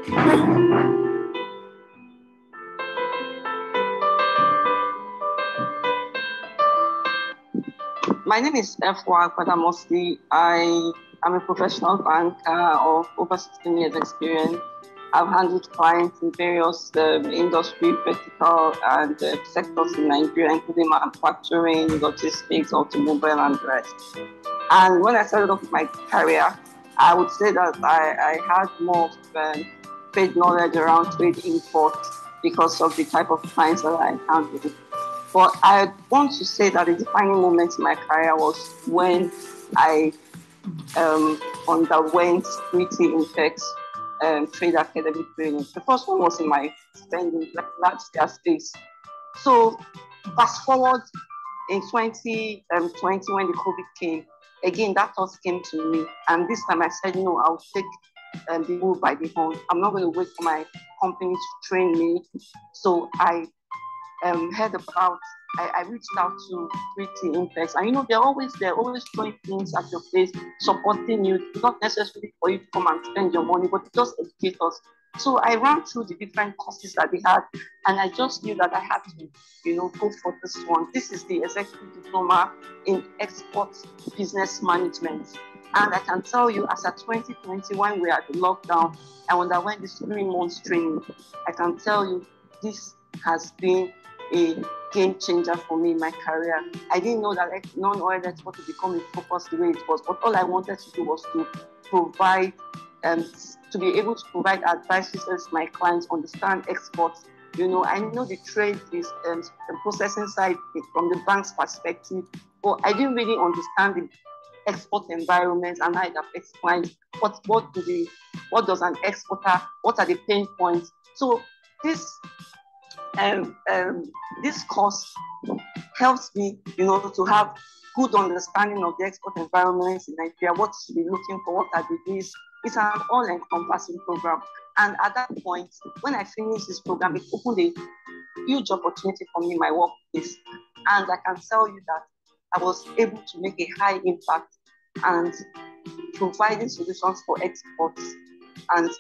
My name is F1, but I am a professional banker of over 16 years experience. I've handled clients in various industry, vertical, and sectors in Nigeria, including manufacturing, logistics, automobile, and the rest. And when I started off my career, I would say that I had more trade knowledge around trade imports because of the type of clients that I handled. But I want to say that the defining moment in my career was when I underwent Security Intex Trade Academy training. The first one was in my spending large scale space. So fast forward in 2020 when the COVID came, again, that thought came to me. And this time I said, no, I'll take the bull by the horn. I'm not going to wait for my company to train me. So I heard about, I reached out to Security Intex, and they're always throwing things at your face, supporting you, not necessarily for you to come and spend your money, but just educate us. So I ran through the different courses that they had, and I just knew that I had to, go for this one. This is the Executive Diploma in Export Business Management. And I can tell you, as at 2020, when we are at the lockdown, I underwent this 3 months training. I can tell you, this has been a game changer for me in my career. I didn't know that non-oil export would become a focus the way it was, but all I wanted to do was to provide, to be able to provide advice to my clients understand exports. I know the trade is the processing side from the bank's perspective, but I didn't really understand the export environment and how it affects clients. What does an exporter? What are the pain points? So this course helps me, to have good understanding of the export environment in Nigeria, what to be looking for, what are the risks. It's an all-encompassing program. And at that point, when I finished this program, it opened a huge opportunity for me in my workplace. And I can tell you that I was able to make a high impact and providing solutions for exports, and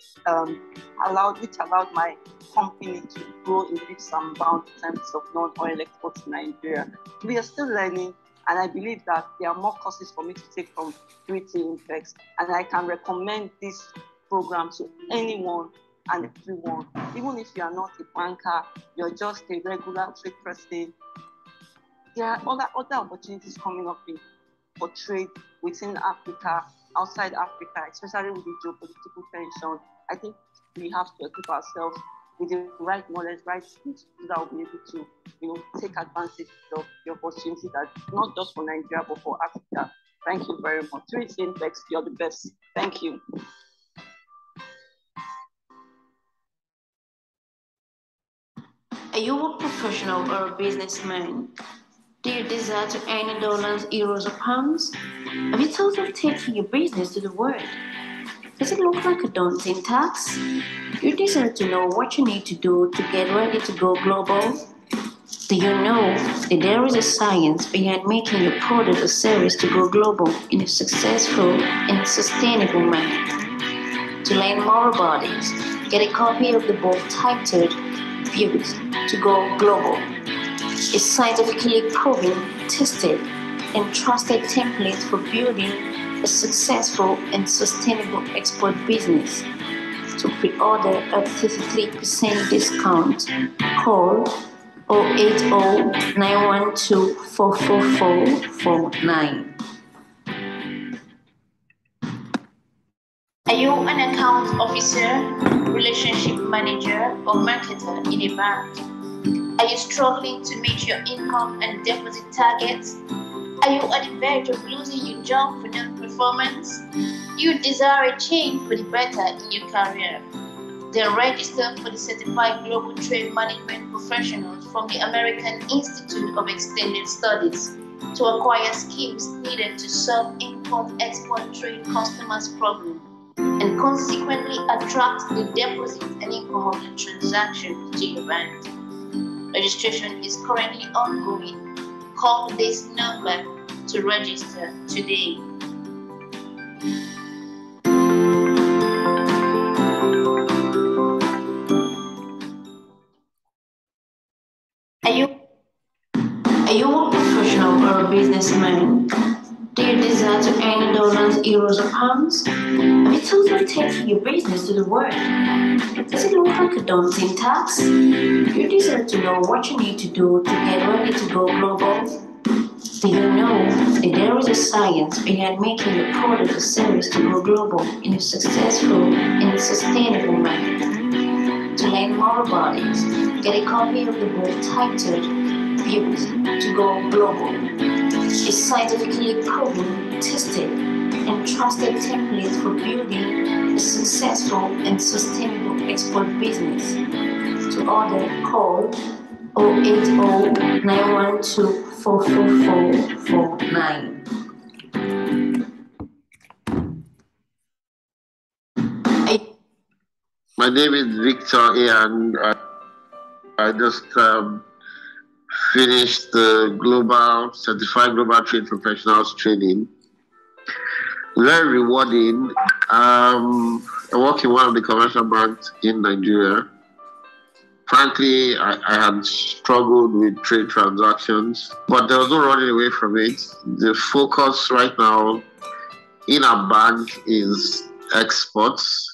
which allowed my company to grow in leaps and bounds in terms of non-oil exports in Nigeria. We are still learning, and I believe that there are more courses for me to take from Security Intex, and I can recommend this program to anyone and everyone. Even if you are not a banker, you're just a regular trade person, there are other opportunities coming up for trade within Africa, outside Africa, especially with the geopolitical tension. I think we have to equip ourselves with the right knowledge, right skills, so that we'll be able to, take advantage of the opportunity that not just for Nigeria, but for Africa. Thank you very much. Security Intex, you're the best. Thank you. Are you a professional or a businessman? Do you desire to earn dollars, euros, or pounds? Have you thought of taking your business to the world? Does it look like a daunting task? Do you desire to know what you need to do to get ready to go global? Do you know that there is a science behind making your product or service to go global in a successful and sustainable manner? To learn more about it, get a copy of the book titled Built to Go Global. A scientifically proven, tested, and trusted template for building a successful and sustainable export business. To pre-order at 33% discount, call 080-912-44449. Are you an account officer, relationship manager, or marketer in a bank? Are you struggling to meet your income and deposit targets? Are you on the verge of losing your job for non-performance? You desire a change for the better in your career? Then register for the Certified Global Trade Management Professionals from the American Institute of Extended Studies to acquire skills needed to solve import-export trade customers' problems and consequently attract the deposit and income of the transaction to your bank. Registration is currently ongoing. Call this number to register today. earn dollars, euros, or pounds? Have you totally taken your business to the world? Does it look like a daunting task? You deserve to know what you need to do to get ready to go global. Do you know that there is a science behind making the product or service to go global in a successful and sustainable manner? To learn more about it, get a copy of the book titled Built to Go Global. A scientifically proven, tested, and trusted template for building a successful and sustainable export business. To order, call 080 912 44449. My name is Victor, and I just finished the Certified Global Trade Professionals training. Very rewarding. I work in one of the commercial banks in Nigeria. Frankly, I had struggled with trade transactions, but there was no running away from it. The focus right now in our bank is exports.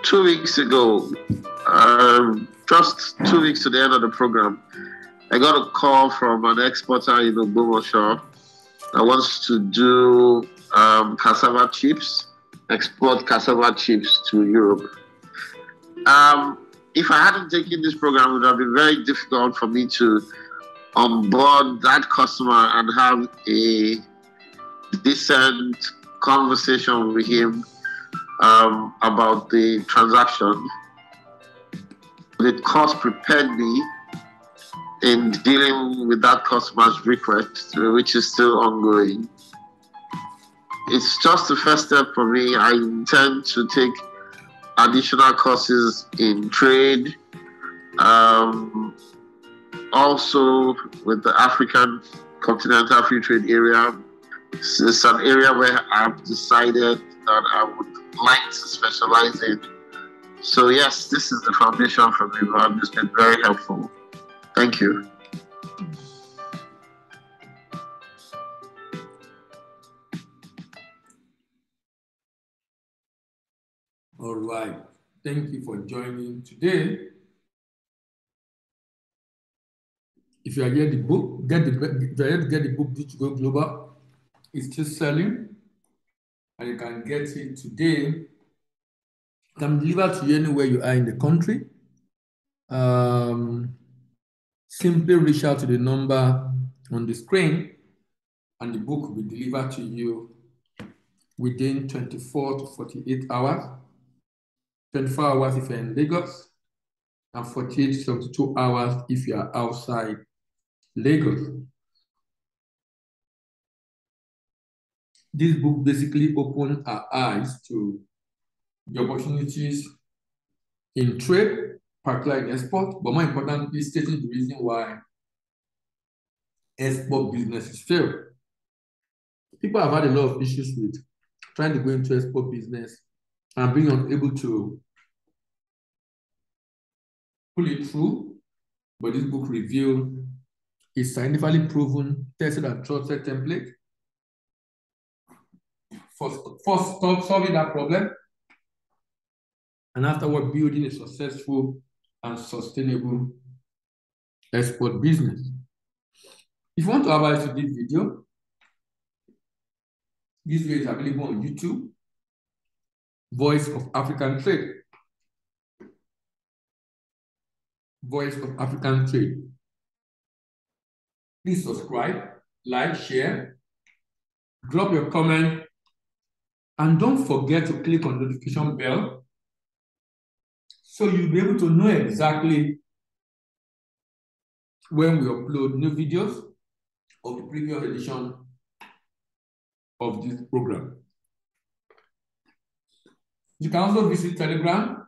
2 weeks ago, just 2 weeks to the end of the program, I got a call from an exporter in Ogbomoso that wants to do cassava chips, export cassava chips to Europe. If I hadn't taken this program, it would have been very difficult for me to onboard that customer and have a decent conversation with him about the transaction. The cost prepared me in dealing with that customer's request, which is still ongoing. It's just the first step for me. I intend to take additional courses in trade, also with the African Continental Free Trade Area. It's an area where I've decided that I would like to specialize in. So yes, this is the foundation for me, and it's been very helpful. Thank you. All right. Thank you for joining today. If you are here, the book, get the book Built to Go Global. It's still selling, and you can get it today. It can be delivered to you anywhere you are in the country. Simply reach out to the number on the screen, and the book will be delivered to you within 24 to 48 hours. 24 hours if you're in Lagos, and 48 to 72 hours if you are outside Lagos. This book basically opened our eyes to the opportunities in trade, particularly in export, but more importantly, stating the reason why export businesses fail. People have had a lot of issues with trying to go into export business and being unable to pull it through, but this book revealed a scientifically proven, tested and trusted template for solving that problem, and afterward building a successful and sustainable export business. If you want to have access to this video is available on YouTube, Voice of African Trade. Voice of African Trade. Please subscribe, like, share, drop your comment, and don't forget to click on the notification bell so you'll be able to know exactly when we upload new videos of the previous edition of this program. You can also visit Telegram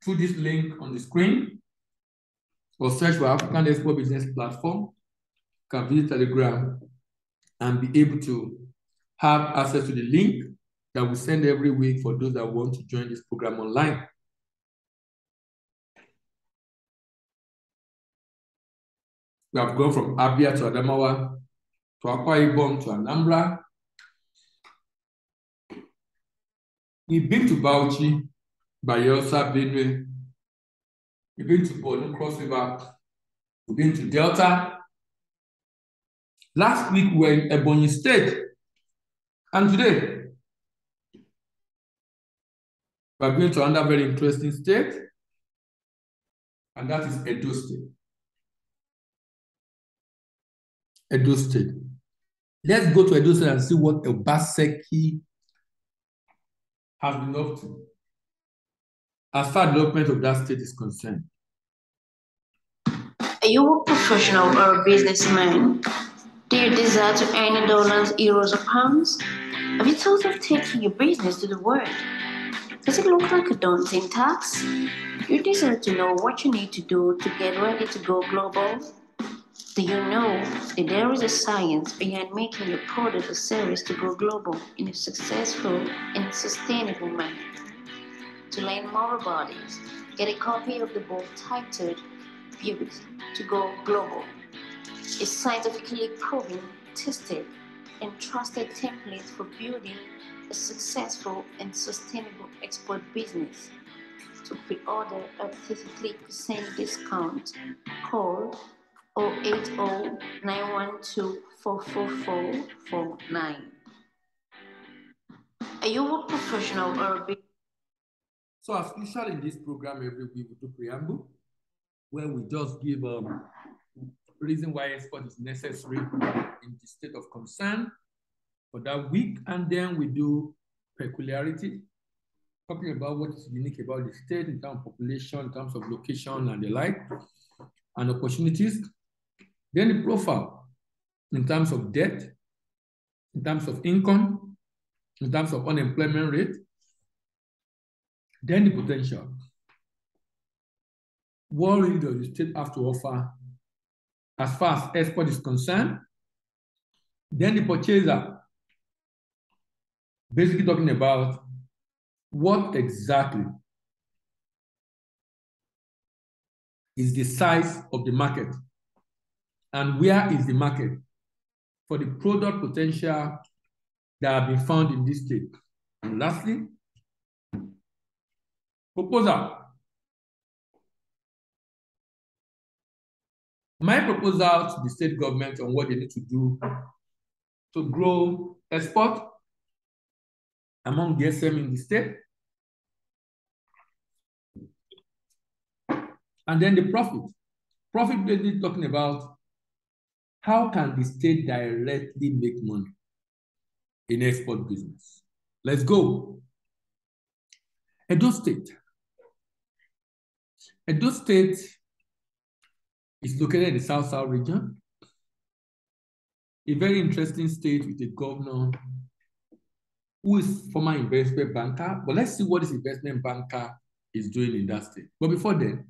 through this link on the screen, or search for African Export Business Platform. You can visit Telegram and be able to have access to the link that we send every week for those that want to join this program online. We have gone from Abia to Adamawa, to Akwa Ibom to Anambra, We've been to Bauchi, Bayelsa, Benue. We've been to Borno Cross River. We've been to Delta. Last week we were in Ebonyi State. And today, we're going to another very interesting state, and that is Edo State. Edo State. Let's go to Edo State and see what Obaseki has been up to as far as development of that state is concerned. Are you a professional or a businessman? Do you desire to earn dollars, euros, or pounds? Have you thought of taking your business to the world? Does it look like a daunting task? You desire to know what you need to do to get ready to go global? Do you know that there is a science behind making your product or service to go global in a successful and sustainable manner? To learn more about it, get a copy of the book titled Pivot to Go Global. A scientifically proven, tested, and trusted template for building a successful and sustainable export business. To pre-order at 33% discount, call 080-912-44449. Are you a professional or a business? So as usual in this program, every week we do preamble, where we just give reason why export is necessary in the state of concern for that week, and then we do peculiarity, talking about what is unique about the state in terms of population, in terms of location and the like, and opportunities. Then the profile in terms of debt, in terms of income, in terms of unemployment rate, then the potential. What really does the state have to offer as far as export is concerned? Then the purchaser, basically talking about what exactly is the size of the market and where is the market for the product potential that have been found in this state. And lastly, proposal. My proposal to the state government on what they need to do to grow export among the SM in the state. And then the profit. Profit basically talking about how can the state directly make money in export business. Let's go. Edo State. Edo State is located in the South-South region. A very interesting state with a governor who is former investment banker. But let's see what this investment banker is doing in that state. But before then,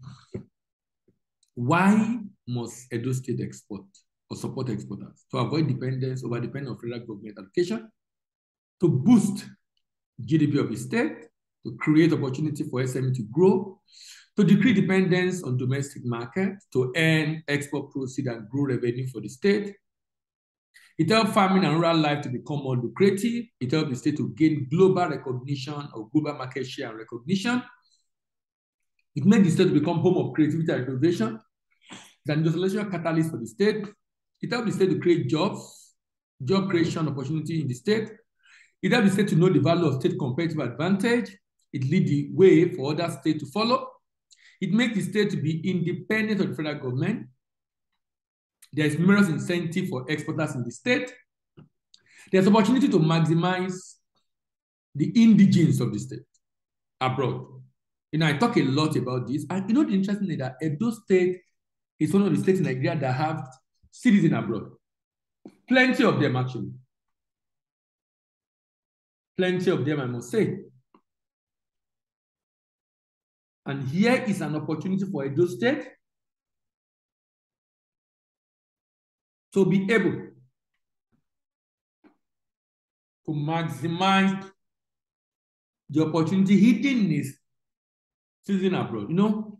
why must Edo State export or support exporters? To avoid dependence, over-dependence on federal government allocation, to boost GDP of the state, to create opportunity for SME to grow, to decrease dependence on domestic market, to earn export proceeds and grow revenue for the state. It helps farming and rural life to become more lucrative. It helps the state to gain global recognition or global market share and recognition. It makes the state to become home of creativity and innovation. It's an industrialization catalyst for the state. It helps the state to create jobs, job creation opportunity in the state. It helps the state to know the value of state competitive advantage. It leads the way for other states to follow. It makes the state to be independent of the federal government. There's numerous incentive for exporters in the state. There's opportunity to maximize the indigenes of the state abroad. You know, I talk a lot about this. And you know, the interesting thing is that Edo State is one of the states in Nigeria that have citizens abroad. Plenty of them, actually. Plenty of them, I must say. And here is an opportunity for Edo State to be able to maximize the opportunity hidden in its citizen abroad. You know,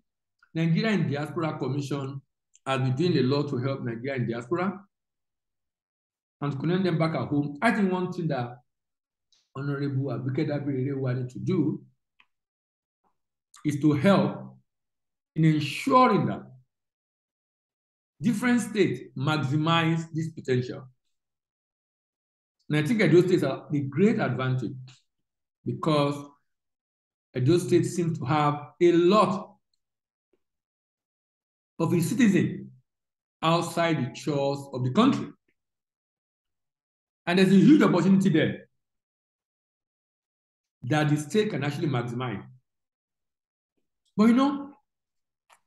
Nigerian Diaspora Commission has been doing a lot to help Nigerian diaspora and to connect them back at home. I think one thing that Honorable Abike Dabiri wanted to do is to help in ensuring that different states maximize this potential. And I think Edo states are the great advantage because Edo State seems to have a lot of its citizens outside the shores of the country. And there's a huge opportunity there that the state can actually maximize. But you know,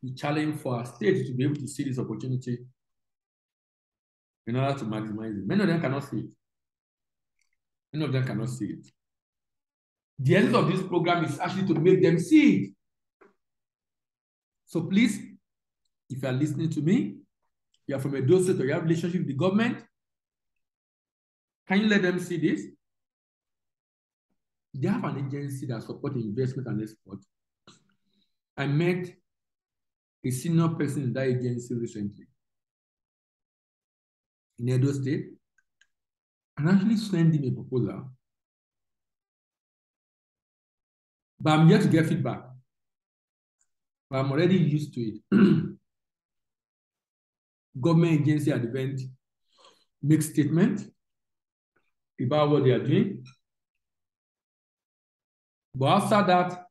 the challenge for our state to be able to see this opportunity in order to maximize it. Many of them cannot see it. Many of them cannot see it. The essence of this program is actually to make them see it. So please, if you are listening to me, you are from a state or you have a relationship with the government, can you let them see this? They have an agency that supports investment and export. I met a senior person in that agency recently in Edo State and actually sent him a proposal. But I'm yet to get feedback. But I'm already used to it. Government agency at the event make statement about what they are doing. But after that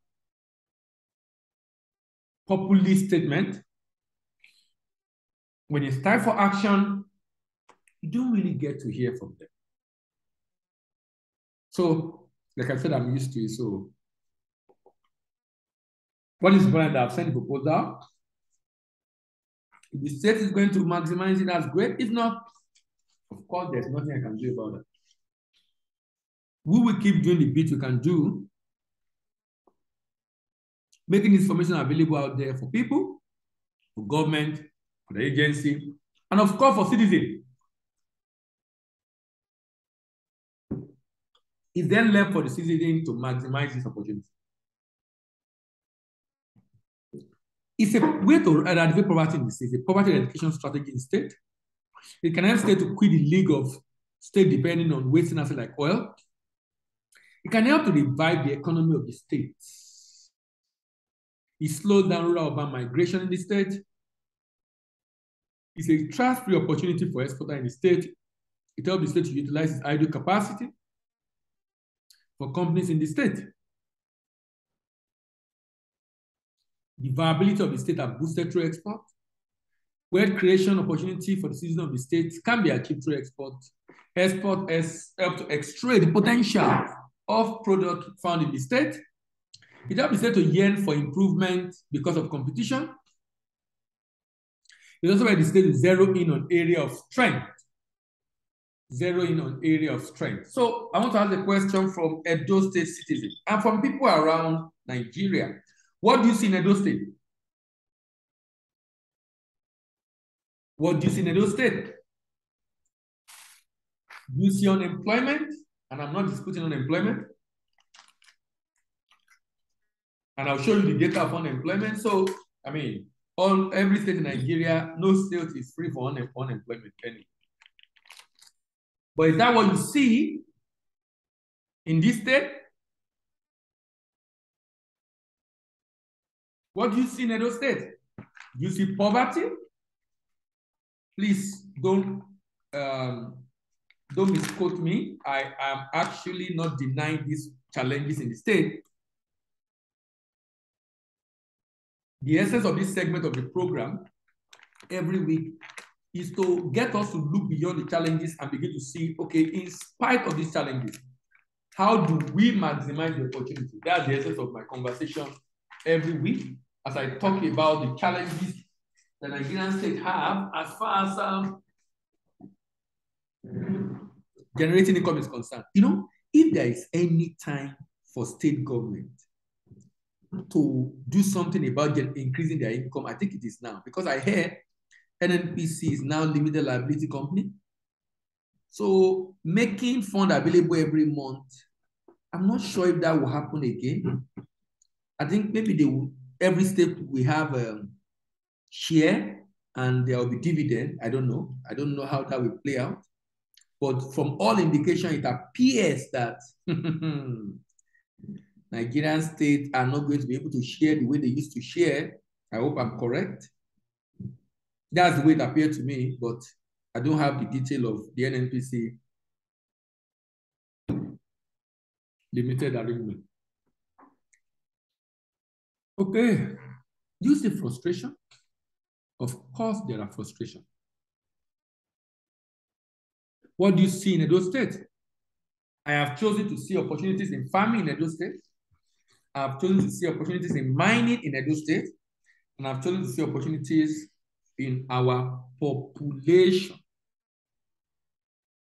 populist statement, when it's time for action, you don't really get to hear from them. So, like I said, I'm used to it. So, what is important? I've sent a proposal. If the state is going to maximize it, that's great. If not, of course, there's nothing I can do about it. We will keep doing the bit we can do, making this information available out there for people, for government, for the agency, and of course for citizens. It's then left for the citizen to maximize this opportunity. It's a way to eradicate poverty in the state, a poverty eradication strategy in the state. It can help state to quit the league of state depending on wasting assets like oil. It can help to revive the economy of the state. It slows down rural urban migration in the state. It's a trust-free opportunity for exporters in the state. It helps the state to utilize its idle capacity for companies in the state. The viability of the state are boosted through export. Wealth creation opportunity for the citizens of the state can be achieved through export. Export has helped to extract the potential of product found in the state. It helps the state to yearn for improvement because of competition. It's also where the state is zero in on area of strength. Zero in on area of strength. So I want to ask a question from Edo State citizens and from people around Nigeria. What do you see in Edo State? What do you see in Edo State? Do you see unemployment? And I'm not disputing unemployment. And I'll show you the data of unemployment. So, I mean, every state in Nigeria, no state is free for unemployment anyway. But is that what you see in this state? What do you see in Edo State? Do you see poverty? Please don't misquote me. I am actually not denying these challenges in the state. The essence of this segment of the program every week is to get us to look beyond the challenges and begin to see, okay, in spite of these challenges, how do we maximize the opportunity? That's the essence of my conversation every week as I talk about the challenges that Nigerian state have as far as generating income is concerned. You know, if there is any time for state government to do something about increasing their income, I think it is now, because I heard NNPC is now limited liability company. So making fund available every month, I'm not sure if that will happen again. I think maybe they will, every state we have a share and there will be dividend. I don't know. I don't know how that will play out. But from all indication, it appears that Nigerian states are not going to be able to share the way they used to share. I hope I'm correct. That's the way it appeared to me, but I don't have the detail of the NNPC limited arrangement. Okay, do you see frustration? Of course, there are frustration. What do you see in Edo State? I have chosen to see opportunities in farming in Edo State. I have chosen to see opportunities in mining in Edo State. And I've chosen to see opportunities in our population.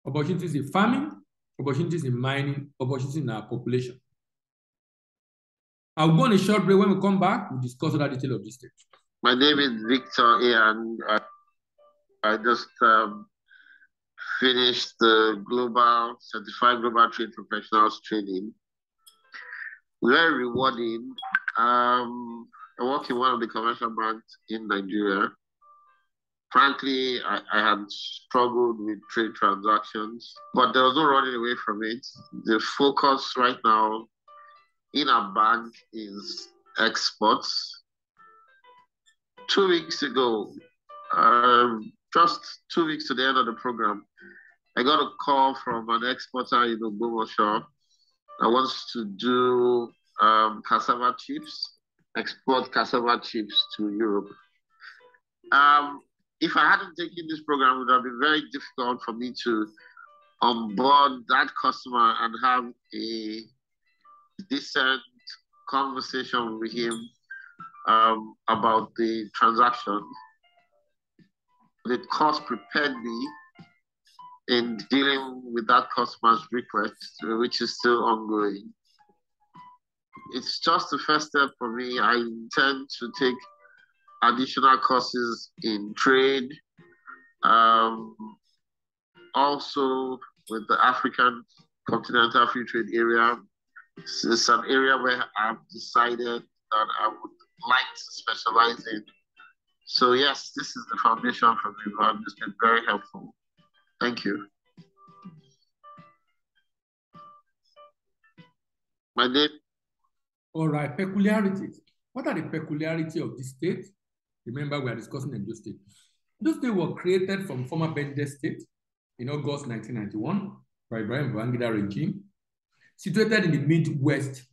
Opportunities in farming, opportunities in mining, opportunities in our population. I'll go on a short break. When we come back, we'll discuss other details of this state. My name is Victor A, and I just finished the Certified Global Trade Professionals training. Very rewarding. I work in one of the commercial banks in Nigeria. Frankly, I had struggled with trade transactions, but there was no running away from it. The focus right now in our bank is exports. 2 weeks ago, just 2 weeks to the end of the program, I got a call from an exporter in Ogbomoso that wants to do cassava chips, export cassava chips to Europe. If I hadn't taken this program, it would have been very difficult for me to onboard that customer and have a decent conversation with him about the transaction. The course prepared me in dealing with that customer's request, which is still ongoing. It's just the first step for me. I intend to take additional courses in trade, also with the African Continental Free Trade Area. It's an area where I've decided that I would like to specialize in. So yes, this is the foundation for me, and it's been very helpful. Thank you. My name. All right, peculiarities. What are the peculiarities of this state? Remember, we are discussing Edo State. Edo State was created from former Bende State in August 1991 by Ibrahim Babangida regime. Situated in the Midwest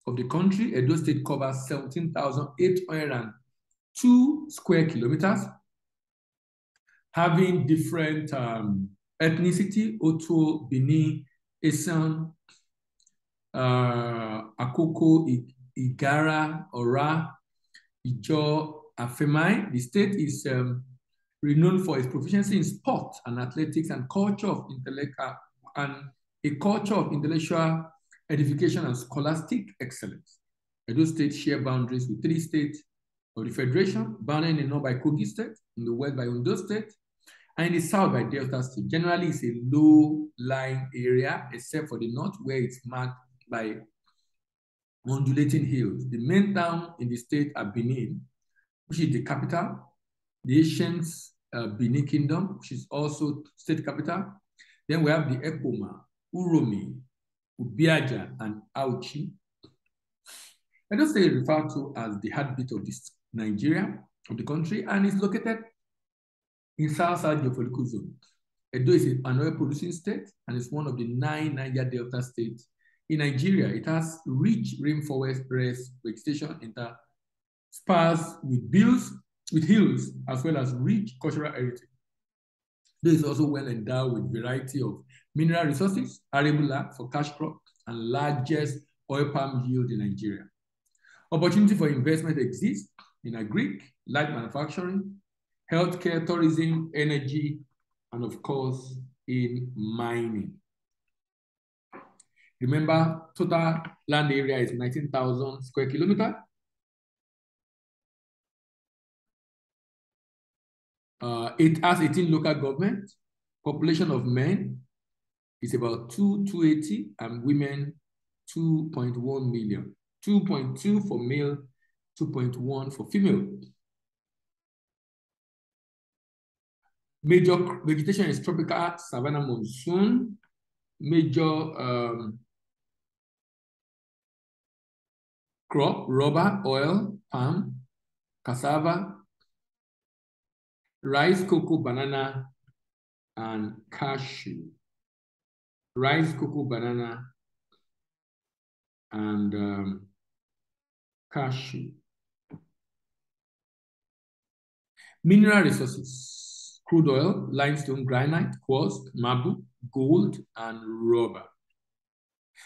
of the country, Edo State covers 17,802 square kilometers, having different ethnicity: Oto, Bini, Esan, Akoko, Igara, Ora, Ijo, Afemai. The state is renowned for its proficiency in sport and athletics and culture of intellectual edification and scholastic excellence. Edo State share boundaries with 3 states of the Federation, bounded in the north by Kogi State, in the west by Ondo State, and in the south by Delta State. Generally, it's a low-lying area, except for the north, where it's marked by undulating hills. The main town in the state are Benin, which is the capital, the ancient Benin Kingdom, which is also state capital. Then we have the Ekpoma, Uromi, Ubiaja, and Auchi. Edo State is referred to as the heartbeat of this Nigeria, of the country, and is located in South-South geopolitical zone. Edo is an oil-producing state, and is one of the 9 Niger Delta states in Nigeria. It has rich rainforest vegetation interspersed with hills, as well as rich cultural heritage. It is also well endowed with variety of mineral resources, arable land for cash crop, and largest oil palm yield in Nigeria. Opportunity for investment exists in agric, light manufacturing, healthcare, tourism, energy, and of course, in mining. Remember, total land area is 19,000 square kilometers. It has 18 local governments. Population of men is about 280, and women 2.1 million. 2.2 for male, 2.1 for female. Major vegetation is tropical savanna monsoon. Major crop, rubber, oil, palm, cassava, rice, cocoa, banana, and cashew. Rice, cocoa, banana, and cashew. Mineral resources: crude oil, limestone, granite, quartz, marble, gold, and rubber.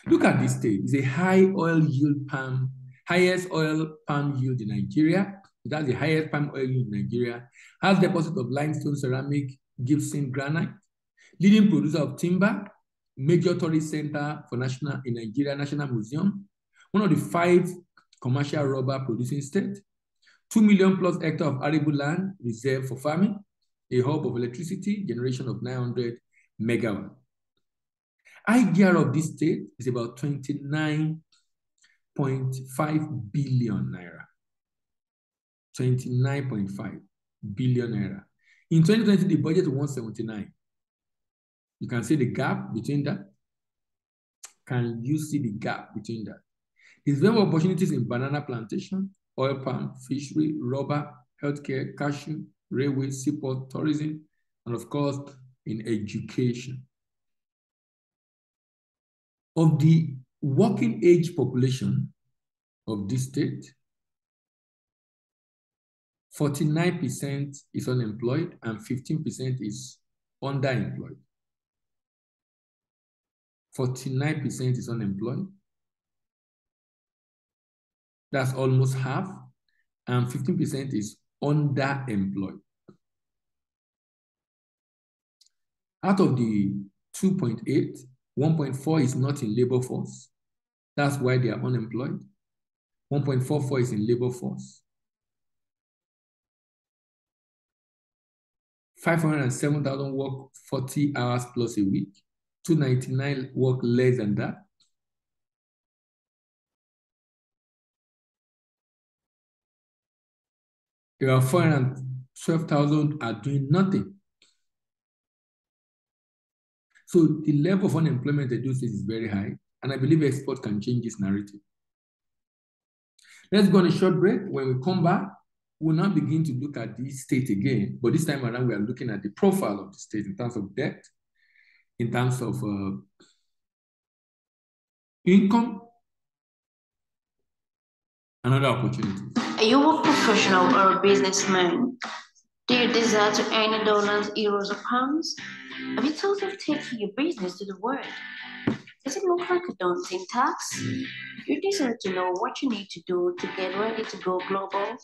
Look at this state. It's a high oil yield palm, highest oil palm yield in Nigeria. That's the highest palm oil yield in Nigeria. Has deposit of limestone, ceramic, gypsum, granite. Leading producer of timber. Major tourist center for national in Nigeria, National Museum. One of the 5 commercial rubber producing states. 2 million plus hectares of arable land reserved for farming. A hub of electricity, generation of 900 megawatts. IGR of this state is about 29.5 billion naira. 29.5 billion naira. In 2020, the budget was 179. You can see the gap between that. Can you see the gap between that? There's very opportunities in banana plantation, oil palm, fishery, rubber, healthcare, cashew, railway, seaport, tourism, and of course, in education. Of the working age population of this state, 49% is unemployed and 15% is underemployed. 49% is unemployed. That's almost half, and 15% is underemployed. Out of the 2.8, 1.4 is not in labor force. That's why they are unemployed. 1.44 is in labor force. 507,000 work 40 hours plus a week. 299 work less than that. There are 412,000 are doing nothing. So the level of unemployment in those states is very high, and I believe export can change this narrative. Let's go on a short break. When we come back, we'll now begin to look at this state again, but this time around we are looking at the profile of the state in terms of debt, in terms of income, and other opportunities. Are you a professional or a businessman? Do you desire to earn dollars, euros, or pounds? Have you thought of taking your business to the world? Does it look like a daunting task? You desire to know what you need to do to get ready to go global?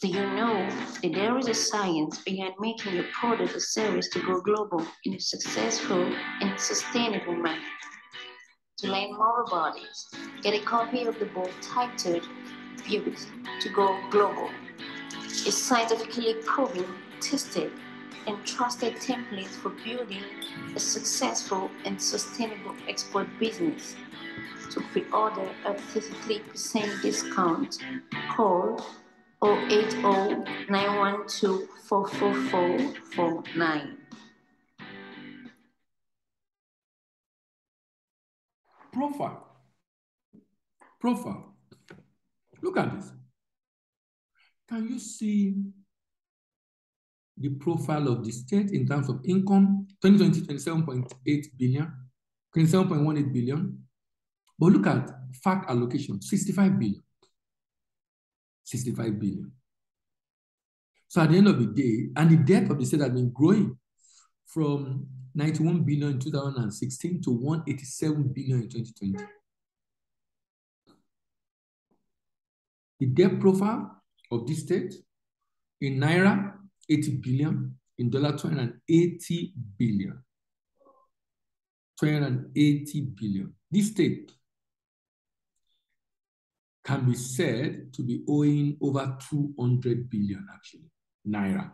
Do you know that there is a science behind making your product or service to go global in a successful and sustainable manner? To learn more about it, get a copy of the book titled Pivot to Go Global. A scientifically proven, tested, and trusted template for building a successful and sustainable export business. To pre-order at 33% discount, call 080-912-44449. Profile. Look at this. Can you see the profile of the state in terms of income? 2020, 27.8 billion, 27.18 billion. But look at fact allocation, 65 billion. 65 billion. So at the end of the day, and the debt of the state has been growing from 91 billion in 2016 to 187 billion in 2020. The debt profile of this state in Naira, 80 billion, in dollar, 280 billion. 280 billion. This state can be said to be owing over 200 billion, actually, Naira.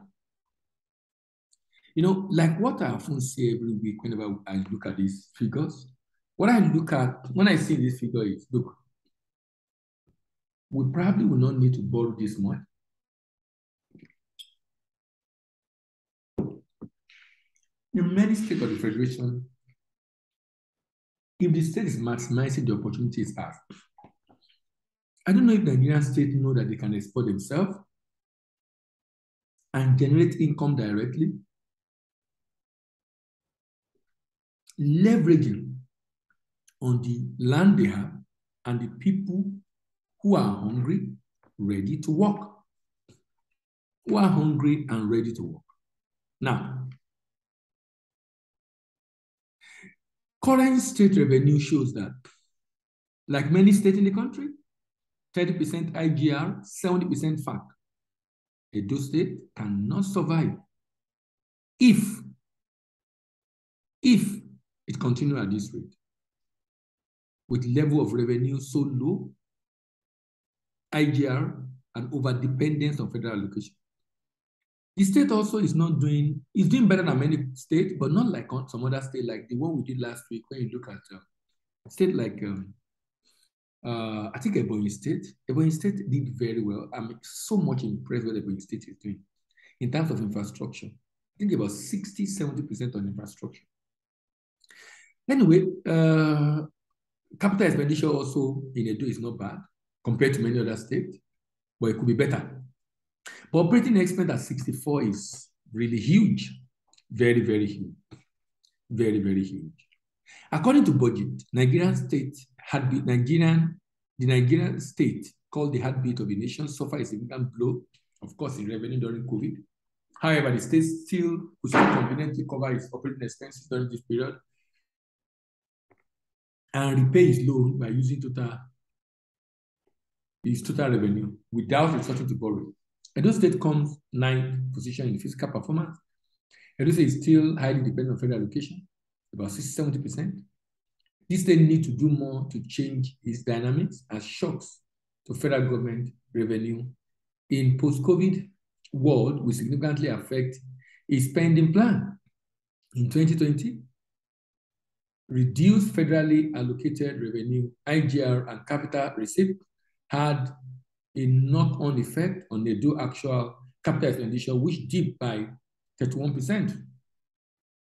You know, like what I often say every week whenever I look at these figures, what I look at when I see this figure is, look, we probably will not need to borrow this much. In many states of the Federation, if the state is maximizing the opportunities as, I don't know if Nigerian states know that they can export themselves and generate income directly, leveraging on the land they have and the people who are hungry, ready to work. Who are hungry and ready to work. Now, current state revenue shows that, like many states in the country, 30% IGR, 70% FAC. Edo State cannot survive if it continues at this rate, with level of revenue so low, IGR, and over-dependence on federal allocation. The state also is doing better than many states, but not like some other states, like the one we did last week, when you look at a state like, I think Ebonyi State. Ebonyi State did very well. I'm so much impressed with what Ebonyi State is doing in terms of infrastructure. I think about 60, 70% on infrastructure. Anyway, capital expenditure also in Edo is not bad compared to many other states, but it could be better. But operating expense at 64 is really huge. Very, very huge. Very, very huge. According to budget, the Nigerian state, called the heartbeat of the nation, suffered a significant blow, of course, in revenue during COVID. However, the state could still confidently cover its operating expenses during this period and repay its loan by using its total revenue without resorting to borrow. Edo State comes 9th position in fiscal performance. Edo State is still highly dependent on federal allocation, about 60-70%. This state needs to do more to change its dynamics as shocks to federal government revenue in post-COVID world will significantly affect its spending plan. In 2020, reduced federally allocated revenue, IGR, and capital receipt had a knock-on effect on the actual capital expenditure, which dipped by 31%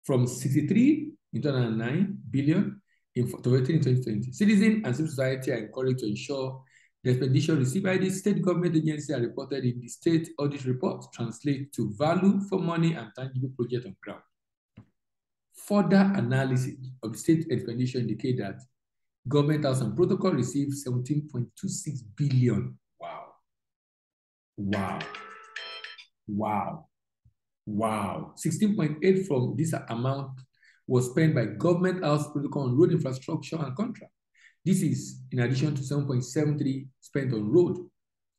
from 63 in 2009 billion in 2020. Citizens and civil society are encouraged to ensure the expenditure received by the state government agency are reported in the state audit report translate to value for money and tangible project on ground. Further analysis of the state expenditure indicate that government house and protocol received 17.26 billion. Wow. Wow. Wow. Wow. 16.8 from this amount was spent by government house protocol on road infrastructure and contract. This is in addition to 7.73 spent on road.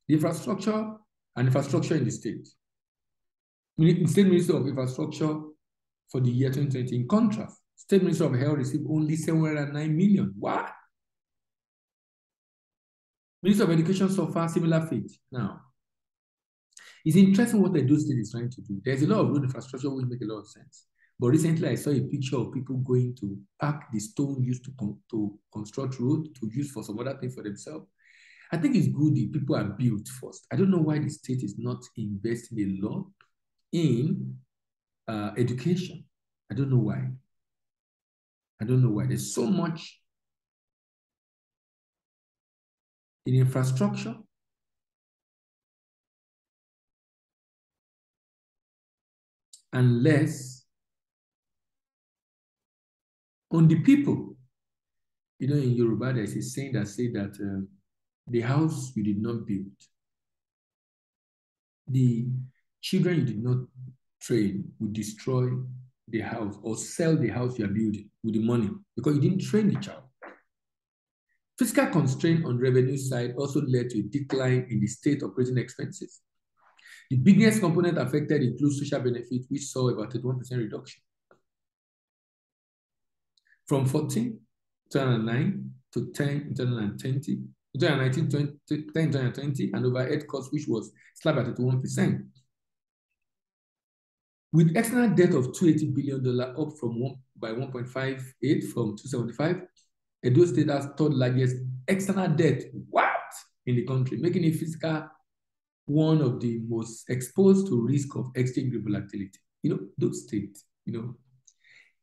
The infrastructure in the state. State Ministry of Infrastructure for the year 2020. In contrast, State Ministry of Health received only 709 million. What? Ministry of Education suffered similar fate. Now, it's interesting what the Edo State is trying to do. There's a lot of road infrastructure which make a lot of sense. But recently, I saw a picture of people going to pack the stone used to construct road to use for some other thing for themselves. I think it's good the people are built first. I don't know why the state is not investing a lot in education. I don't know why. I don't know why. There's so much in infrastructure and less on the people. You know, in Yoruba, there's a saying that says that the house you did not build, the children you did not train will destroy the house or sell the house you are building with the money because you didn't train the child. Fiscal constraint on revenue side also led to a decline in the state operating expenses. The biggest component affected includes social benefits, which saw about 31% reduction. From 14, 2009 to 10 in 2020, 2019, 10 in 2020, and overhead costs, which was slapped at 31%. With external debt of $280 billion up by 1.58 from 275, Edo State has third largest external debt, in the country, making it fiscal one of the most exposed to risk of exchange rate volatility. You know, those states, you know,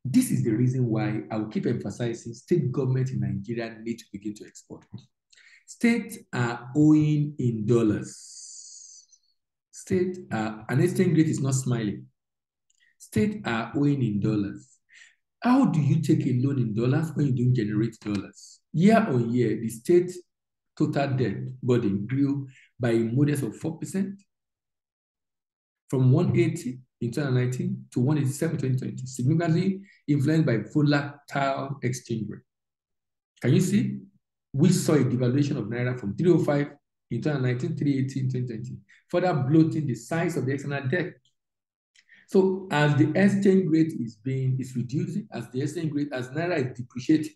This is the reason why I will keep emphasizing state government in Nigeria need to begin to export. States are owing in dollars. An exchange rate is not smiling. States are owing in dollars. How do you take a loan in dollars when you don't generate dollars? Year on year, the state total debt burden grew by a modest of 4%, from 180 in 2019 to 187 in 2020, significantly influenced by volatile exchange rate. Can you see? We saw a devaluation of Naira from 305 in 2019, 380 in 2020, further bloating the size of the external debt. So as the exchange rate is reducing, as Naira is depreciating,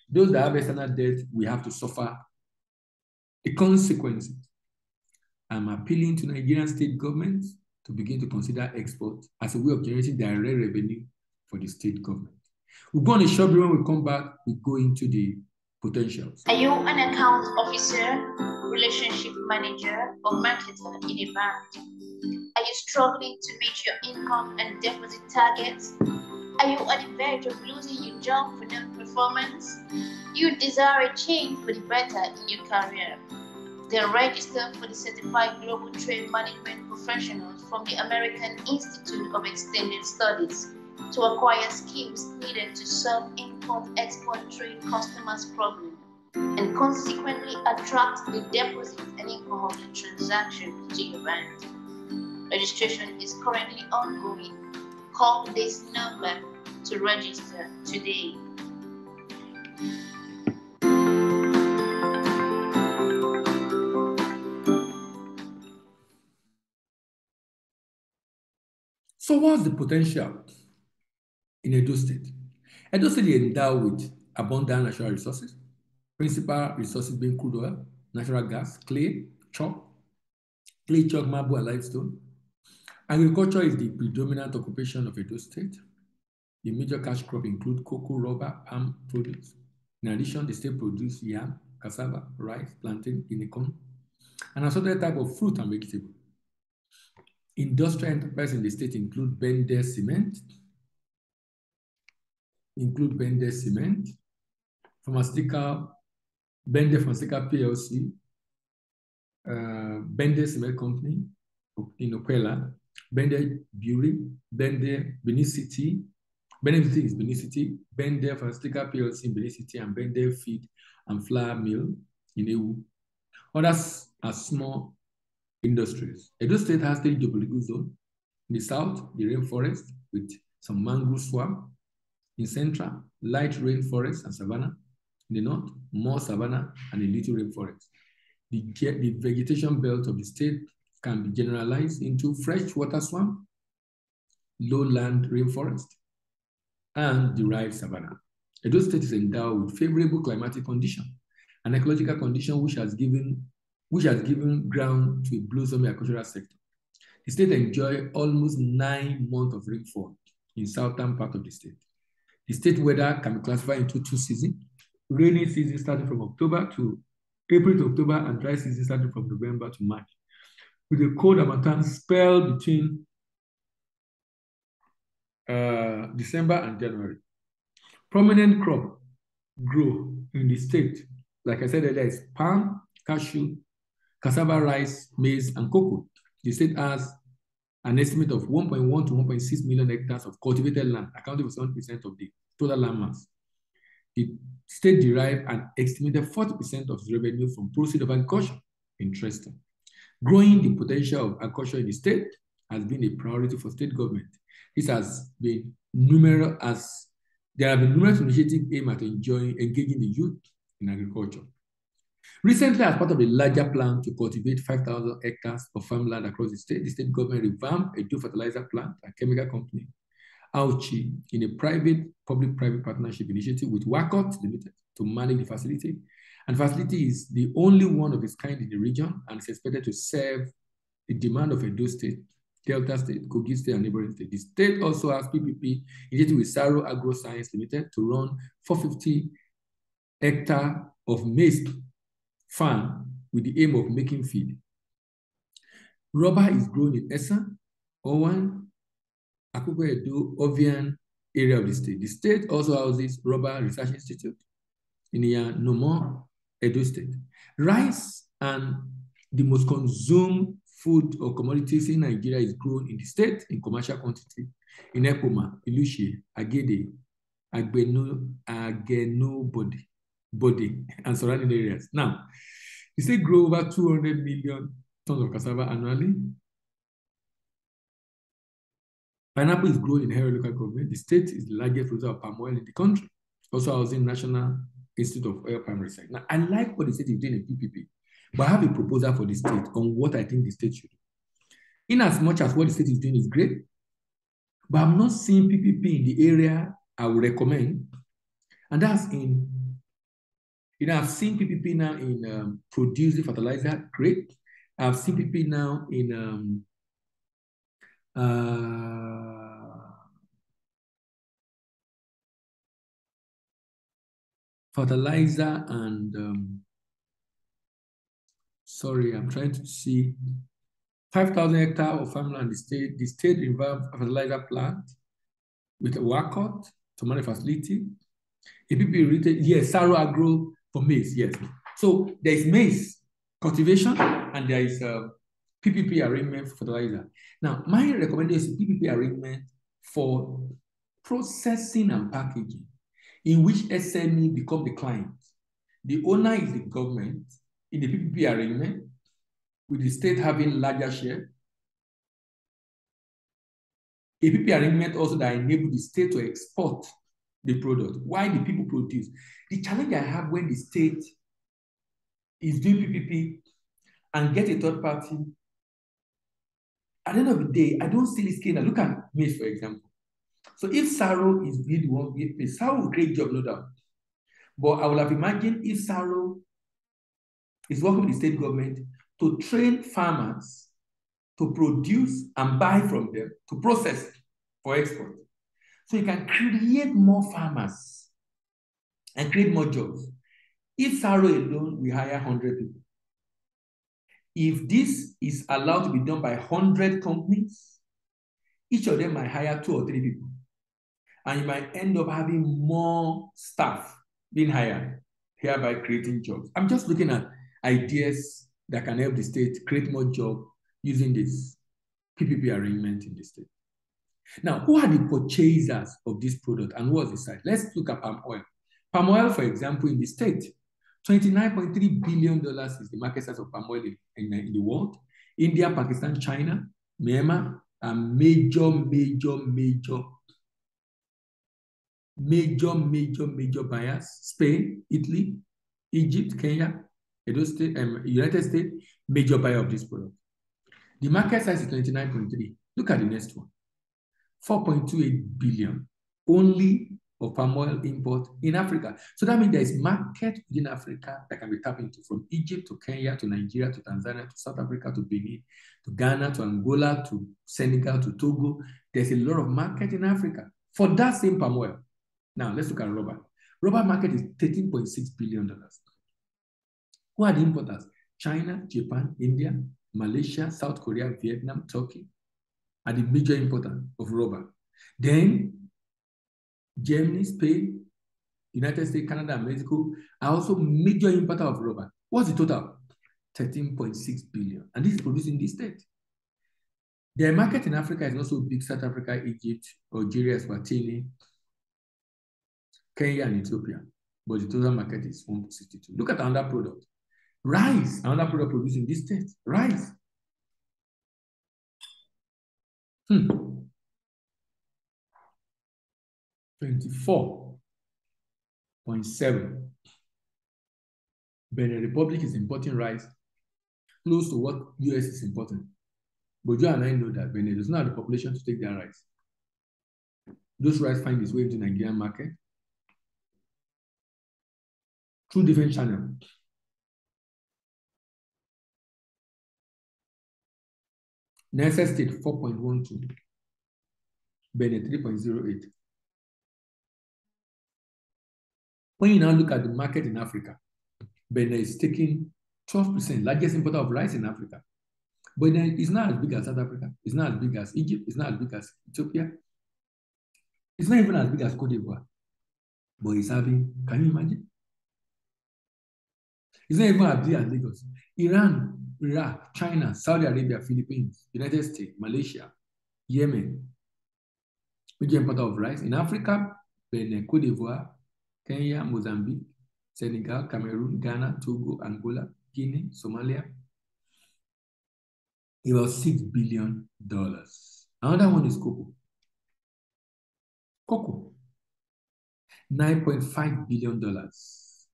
those that have external debt, we have to suffer the consequences. I'm appealing to Nigerian state governments to begin to consider export as a way of generating direct revenue for the state government. We'll go on a short break. When we come back, we go into the potentials. Are you an account officer, relationship manager, or marketer in a bank? Are you struggling to meet your income and deposit targets? Are you at the verge of losing your job for non-performance? You desire a change for the better in your career? Then register for the Certified Global Trade Management Professionals from the American Institute of Extended Studies to acquire skills needed to solve import-export trade customers' problems and consequently attract the deposit and income of the transaction to your bank. Registration is currently ongoing. Call this number to register today. So what's the potential in Edo State? Edo State is endowed with abundant natural resources, principal resources being crude oil, natural gas, clay, chalk, marble, and limestone. Agriculture is the predominant occupation of Edo State. The major cash crop include cocoa, rubber, palm produce. In addition, the state produces yam, cassava, rice, plantain, guinea corn, and assorted type of fruit and vegetable. Industrial enterprise in the state include Bende Cement, Bende Pharmaceutical PLC, Bende Cement Company in Okwela, Bende Brewery, Bende Benicity, Benicity is Benicity, Bende Pharmaceutical PLC in Benicity, and Bende Feed and Flour Mill in Ewu. Others are small industries. Edo State has 3 geopolitical zones. In the south, the rainforest with some mangrove swamp. In central, light rainforest and savanna. In the north, more savanna and a little rainforest. The vegetation belt of the state can be generalized into freshwater swamp, lowland rainforest, and derived savanna. Edo State is endowed with favorable climatic conditions and ecological conditions which has given ground to a blossoming agricultural sector. The state enjoys almost 9 months of rainfall in southern part of the state. The state weather can be classified into 2 seasons: rainy season starting from April to October, and dry season starting from November to March, with a cold harmattan spell between December and January. Prominent crop grow in the state, like I said earlier, is palm, cashew, cassava, rice, maize, and cocoa. The state has an estimate of 1.1 to 1.6 million hectares of cultivated land, accounting for 7% of the total land mass. The state derives an estimated 40% of its revenue from proceeds of agriculture. Interesting. Growing the potential of agriculture in the state has been a priority for state government. This has been there have been numerous initiatives aimed at engaging the youth in agriculture. Recently, as part of a larger plan to cultivate 5,000 hectares of farmland across the state government revamped a dual fertilizer plant and chemical company, Auchi, in a public-private partnership initiative with Wakot Limited to manage the facility. And the facility is the only one of its kind in the region and is expected to serve the demand of Edo State, Delta State, Kogi State, and neighboring state. The state also has PPP initiative with Saro Agro-Science Limited to run 450 hectares of maize farm with the aim of making feed. Rubber is grown in Essa, Owan, Akoko Edo, Ovian, area of the state. The state also houses Rubber Research Institute in Nomo, Edo State. Rice and the most consumed food or commodities in Nigeria is grown in the state in commercial quantity in Ekpoma, Ilushi, Agede, Ageno Body, and surrounding areas. Now, the state grow over 200 million tons of cassava annually. Pineapple is grown in Hero local government. The state is the largest producer of palm oil in the country, also housing National Institute of Oil Palm Research. Now, I like what the state is doing in PPP, but I have a proposal for the state on what I think the state should do. In as much as what the state is doing is great, but I'm not seeing PPP in the area I would recommend, and that's in, I've seen PPP now in producing fertilizer, great. I've seen PPP now in fertilizer and sorry, I'm trying to see 5,000 hectares of farmland. The state involved a fertilizer plant with a workout to manage facility. APP retail, yes, Saro Agro for maize, yes. So there is maize cultivation and there is PPP arrangement for fertilizer. Now, my recommendation is PPP arrangement for processing and packaging, in which SME become the client. The owner is the government in the PPP arrangement, with the state having larger share. A PPP arrangement also that enable the state to export the product. Why the people produce? The challenge I have when the state is doing PPP and get a third party, at the end of the day, I don't see this scale. Look at maize, for example. So if Saro is the one with maize, Saro will create job, no doubt. But I would have imagined if Saro is working with the state government to train farmers to produce and buy from them, to process for export. So you can create more farmers and create more jobs. If Saro alone, we hire 100 people. If this is allowed to be done by 100 companies, each of them might hire 2 or 3 people. And you might end up having more staff being hired, hereby creating jobs. I'm just looking at ideas that can help the state create more jobs using this PPP arrangement in the state. Now, who are the purchasers of this product and what's the size? Let's look at palm oil. Palm oil, for example, in the state, $29.3 billion is the market size of palm oil in the world. India, Pakistan, China, Myanmar are major buyers. Spain, Italy, Egypt, Kenya, Edo State, United States, major buyer of this product. The market size is 29.3. Look at the next one. 4.28 billion only of palm oil import in Africa. So that means there is market within Africa that can be tapped into, from Egypt to Kenya to Nigeria to Tanzania to South Africa to Benin to Ghana to Angola to Senegal to Togo. There's a lot of market in Africa for that same palm oil. Now let's look at rubber. Rubber market is $13.6 billion. Who are the importers? China, Japan, India, Malaysia, South Korea, Vietnam, Turkey are the major importer of rubber. Then Germany, Spain, United States, Canada, and Mexico are also major importer of rubber. What's the total? 13.6 billion. And this is produced in this state. Their market in Africa is not so big. South Africa, Egypt, Algeria, Swatini, Kenya, and Ethiopia. But the total market is 162. Look at another product. Rice, another product produced in this state. Rice. 24.7. Benin Republic is importing rice close to what US is importing. But you and I know that Benin does not have the population to take their rice. Those rice find its way into the Nigerian market through different channels. Niger State 4.12. Benin 3.08. When you now look at the market in Africa, Benin is taking 12%, largest importer of rice in Africa. But then it's not as big as South Africa. It's not as big as Egypt. It's not as big as Ethiopia. It's not even as big as Cote d'Ivoire, but it's having, can you imagine? It's not even as big as Lagos. Iran, Iraq, China, Saudi Arabia, Philippines, United States, Malaysia, Yemen, major importer of rice. In Africa, Benin, Cote d'Ivoire, Kenya, Mozambique, Senegal, Cameroon, Ghana, Togo, Angola, Guinea, Somalia. About $6 billion. Another one is cocoa. Cocoa, $9.5 billion.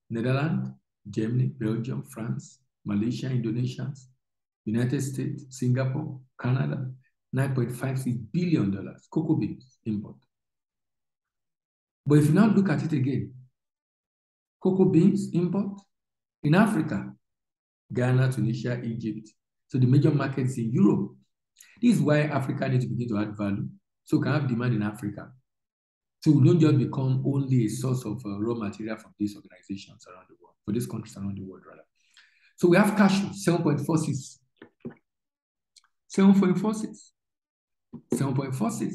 Netherlands, Germany, Belgium, France, Malaysia, Indonesia, United States, Singapore, Canada, $9.56 billion. Cocoa beans import. But if you now look at it again, cocoa beans import in Africa, Ghana, Tunisia, Egypt. So the major markets in Europe. This is why Africa needs to begin to add value. So we can have demand in Africa. So we don't just become only a source of raw material for these organizations around the world, for these countries around the world, rather. So we have cashew, 7.46. 7.46. 7.46.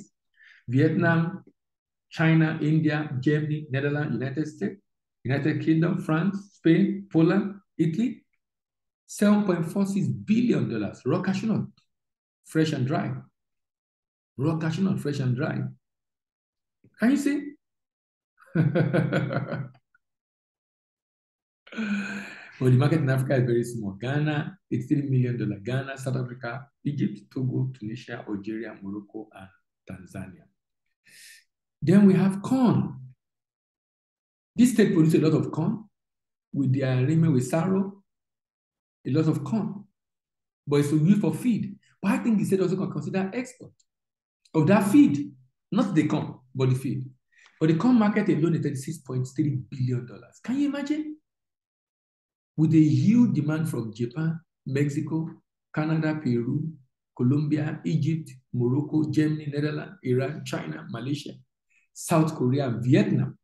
Vietnam, China, India, Germany, Netherlands, United States, United Kingdom, France, Spain, Poland, Italy, $7.46 billion. Raw cashew nut, fresh and dry. Raw cashew nut, fresh and dry. Can you see? But the market in Africa is very small. Ghana, $83 million. Ghana, South Africa, Egypt, Togo, Tunisia, Algeria, Morocco, and Tanzania. Then we have corn. This state produces a lot of corn with their arrangement with Saro, a lot of corn. But it's used for feed. But I think the state also can consider export of that feed, not the corn, but the feed. But the corn market alone is $36.3 billion. Can you imagine? With a huge demand from Japan, Mexico, Canada, Peru, Colombia, Egypt, Morocco, Germany, Netherlands, Iran, China, Malaysia, South Korea, and Vietnam,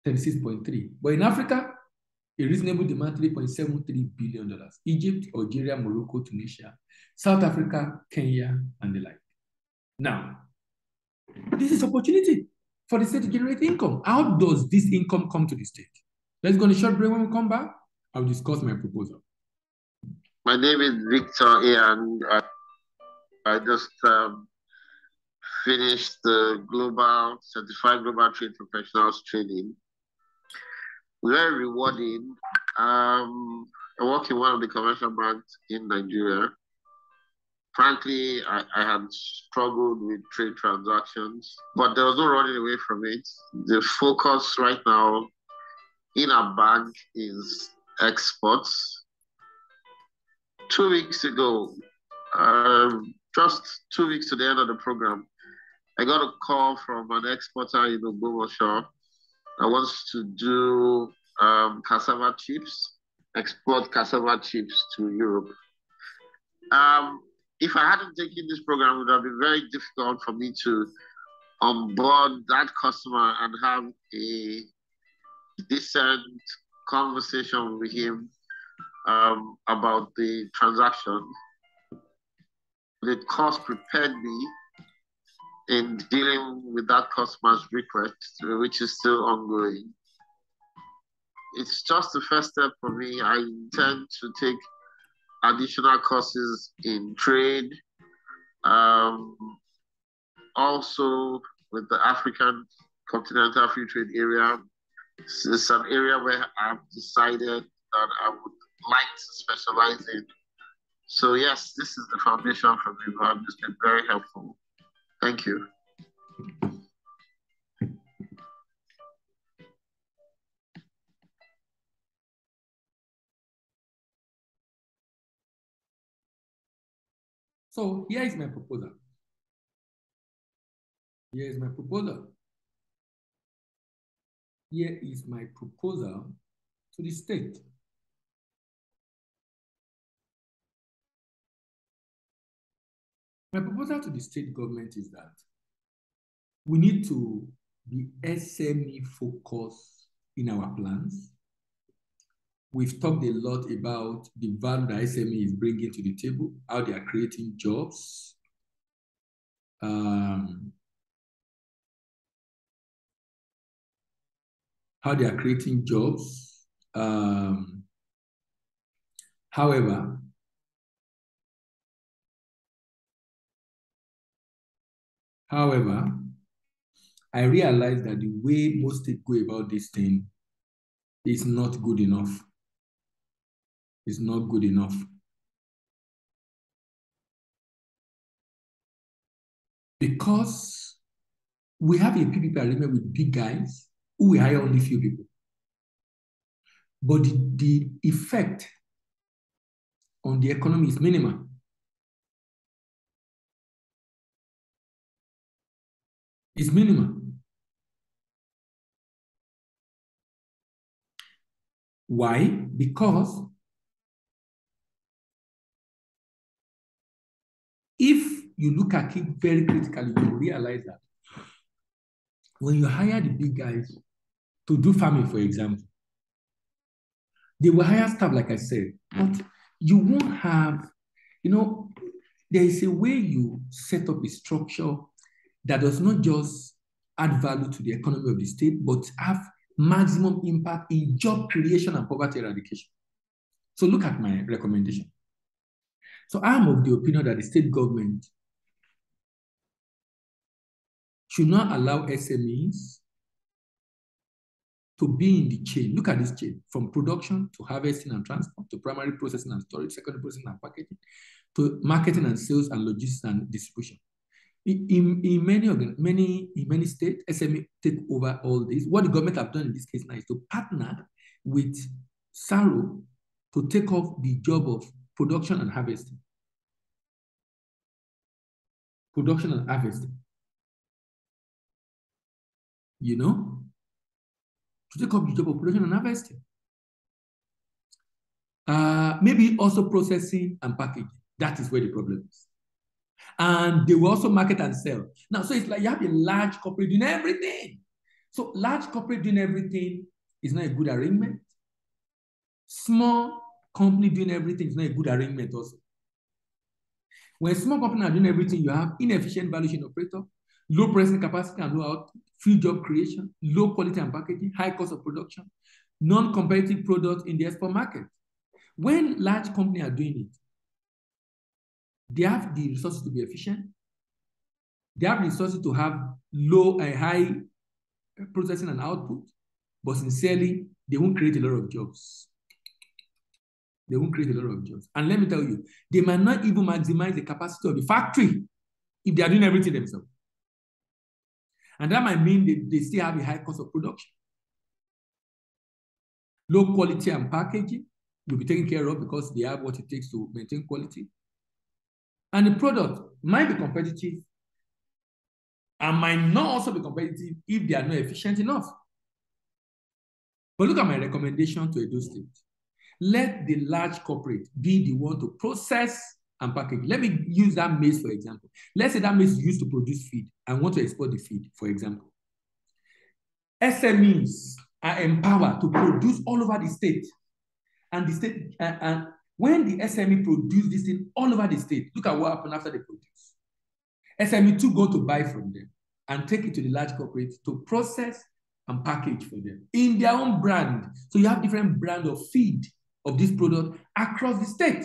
36.3. But in Africa, a reasonable demand, $3.73 billion. Egypt, Algeria, Morocco, Tunisia, South Africa, Kenya, and the like. Now, this is opportunity for the state to generate income. How does this income come to the state? Let's go on a short break. When we come back, I'll discuss my proposal. My name is Victor A, and I just finished the Certified Global Trade Professionals training. Very rewarding. I work in one of the commercial banks in Nigeria. Frankly, I had struggled with trade transactions, but there was no running away from it. The focus right now in our bank is exports. 2 weeks ago, just 2 weeks to the end of the program, I got a call from an exporter in Ogbomoso that wants to do cassava chips, export cassava chips to Europe. If I hadn't taken this program, it would have been very difficult for me to onboard that customer and have a decent conversation with him about the transaction. The course prepared me in dealing with that customer's request, which is still ongoing. It's just the first step for me. I intend to take additional courses in trade, also with the African Continental Free Trade Area. It's an area where I've decided that I would like to specialize in. So yes, this is the foundation for me, but it's been very helpful. Thank you. So here is my proposal. Here is my proposal. Here is my proposal to the state. My proposal to the state government is that we need to be SME focused in our plans. We've talked a lot about the value that SME is bringing to the table, how they are creating jobs. how they are creating jobs. However, I realized that the way most states go about this thing is not good enough. It's not good enough. Because we have a PPP agreement with big guys who will hire only few people. But the effect on the economy is minimal. It's minimal. Why? Because if you look at it very critically, you realize that when you hire the big guys to do farming, for example, they will hire staff, like I said, but you won't have, there is a way you set up a structure that does not just add value to the economy of the state, but have maximum impact in job creation and poverty eradication. So look at my recommendation. So I'm of the opinion that the state government should not allow SMEs to be in the chain. Look at this chain, from production to harvesting and transport, to primary processing and storage, secondary processing and packaging, to marketing and sales and logistics and distribution. In many states, SME take over all this. What the government have done in this case now is to partner with SARO to take off the job of production and harvesting. Production and harvesting. To take up the job of production and harvesting. Maybe also processing and packaging. That is where the problem is. And they will also market and sell. Now, so it's like you have a large corporate doing everything. So large corporate doing everything is not a good arrangement. Small company doing everything is not a good arrangement also. When small companies are doing everything, you have inefficient value chain operator, low pricing capacity and low output, free job creation, low quality and packaging, high cost of production, non-competitive products in the export market. When large companies are doing it, they have the resources to be efficient. They have the resources to have low and high processing and output, but sincerely, they won't create a lot of jobs. They won't create a lot of jobs. And let me tell you, they might not even maximize the capacity of the factory if they are doing everything themselves. And that might mean they still have a high cost of production. Low quality and packaging will be taken care of because they have what it takes to maintain quality. And the product might be competitive and might not also be competitive if they are not efficient enough. But look at my recommendation to Edo State. Let the large corporate be the one to process and package. Let me use that maize, for example. Let's say that maize is used to produce feed and want to export the feed, for example. SMEs are empowered to produce all over the state. And the state, and when the SME produce this thing all over the state, look at what happened after they produce. SME too go to buy from them and take it to the large corporate to process and package for them in their own brand. So you have different brand of feed of this product across the state.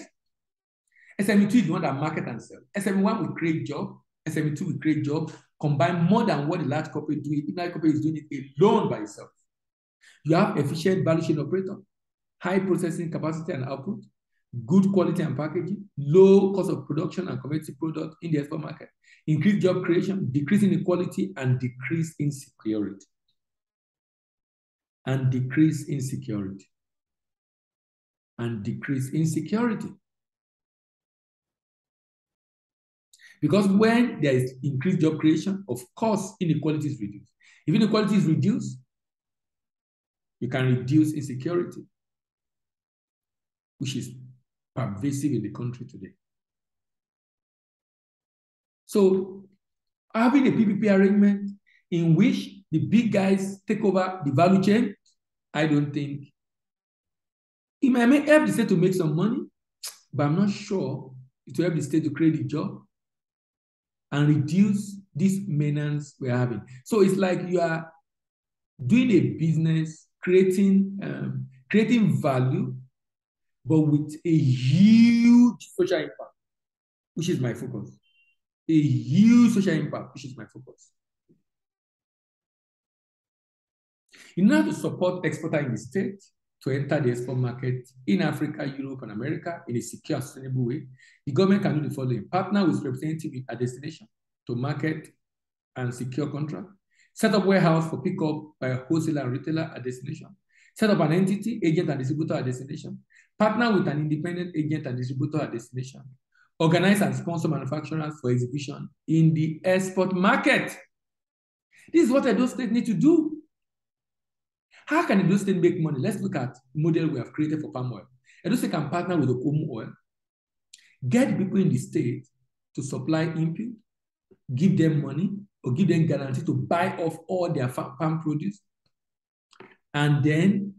SME 2 is the one that market and sell. SME 1 will create job. SME 2 will create job, combine more than what the large corporate do. If large corporate is doing it alone by itself. You have efficient value chain operator, high processing capacity and output, good quality and packaging, low cost of production and competitive product in the export market, increased job creation, decrease inequality, and decrease insecurity. And decrease insecurity. And decrease insecurity. Because when there is increased job creation, of course, inequality is reduced. If inequality is reduced, you can reduce insecurity, which is pervasive in the country today. So having a PPP arrangement in which the big guys take over the value chain, I don't think it might help the state to make some money, but I'm not sure it will help the state to create a job and reduce this maintenance we're having. So it's like you are doing a business, creating value, but with a huge social impact, which is my focus. A huge social impact, which is my focus. In order to support exporter in the state to enter the export market in Africa, Europe, and America in a secure, sustainable way, the government can do the following: partner with representatives at destination to market and secure contract, set up warehouse for pickup by a wholesaler and retailer at destination, set up an entity, agent and distributor at destination, partner with an independent agent and distributor at destination, organize and sponsor manufacturers for exhibition in the export market. This is what Edo State need to do. How can Edo State make money? Let's look at the model we have created for palm oil. Edo State can partner with Okomu Oil, get people in the state to supply input, give them money or give them guarantee to buy off all their palm produce, and then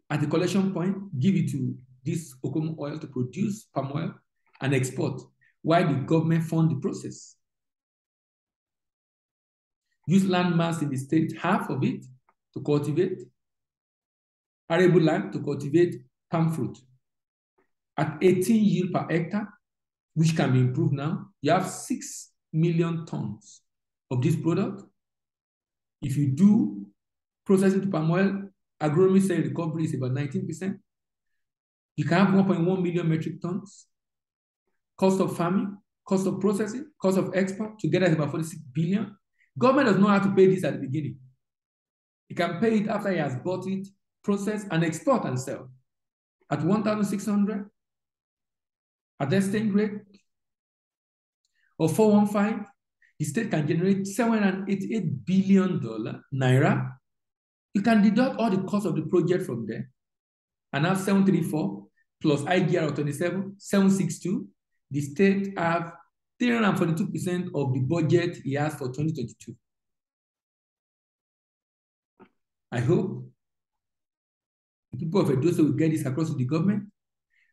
at the collection point, give it to this Okomu Oil to produce palm oil and export, while the government fund the process. Use land mass in the state, half of it, to cultivate arable land to cultivate palm fruit. At 18 yield per hectare, which can be improved now, you have 6 million tons of this product. If you do processing to palm oil, agronomy say recovery is about 19%. You can have 1.1 million metric tons. Cost of farming, cost of processing, cost of export, together is about 46 billion. Government does not have to pay this at the beginning. He can pay it after he has bought it, process, and export and sell. At 1,600, at exchange rate of 415, the state can generate $788 billion naira. You can deduct all the cost of the project from there and have 734 plus IGR of 27, 762. The state have 342% of the budget he has for 2022. I hope the people of Edo State will get this across to the government,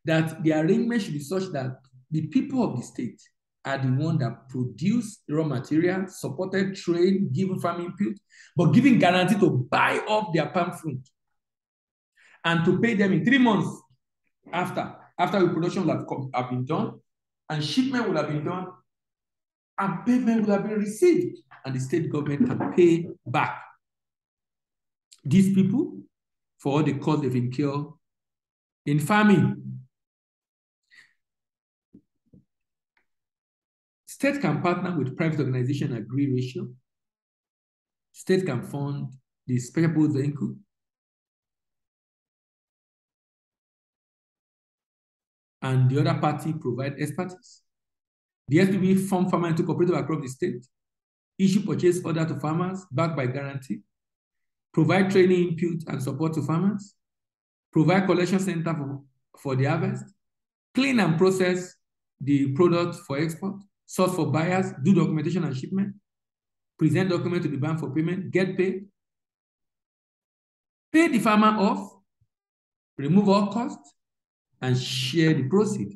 that the arrangement should be such that the people of the state are the ones that produce raw material, supported trade, given farm input, but giving guarantee to buy off their palm fruit and to pay them in 3 months after the production will have been done, and shipment will have been done, and payment will have been received, and the state government can pay back these people for all the costs they've incurred in farming. State can partner with private organization and agree ratio. State can fund the special purpose vehicle. And the other party provide expertise. The SPV form farmer into cooperative across the state, issue purchase order to farmers backed by guarantee, provide training input and support to farmers, provide collection center for the harvest, clean and process the product for export, source for buyers, do documentation and shipment, present document to the bank for payment, get paid, pay the farmer off, remove all costs, and share the proceeds.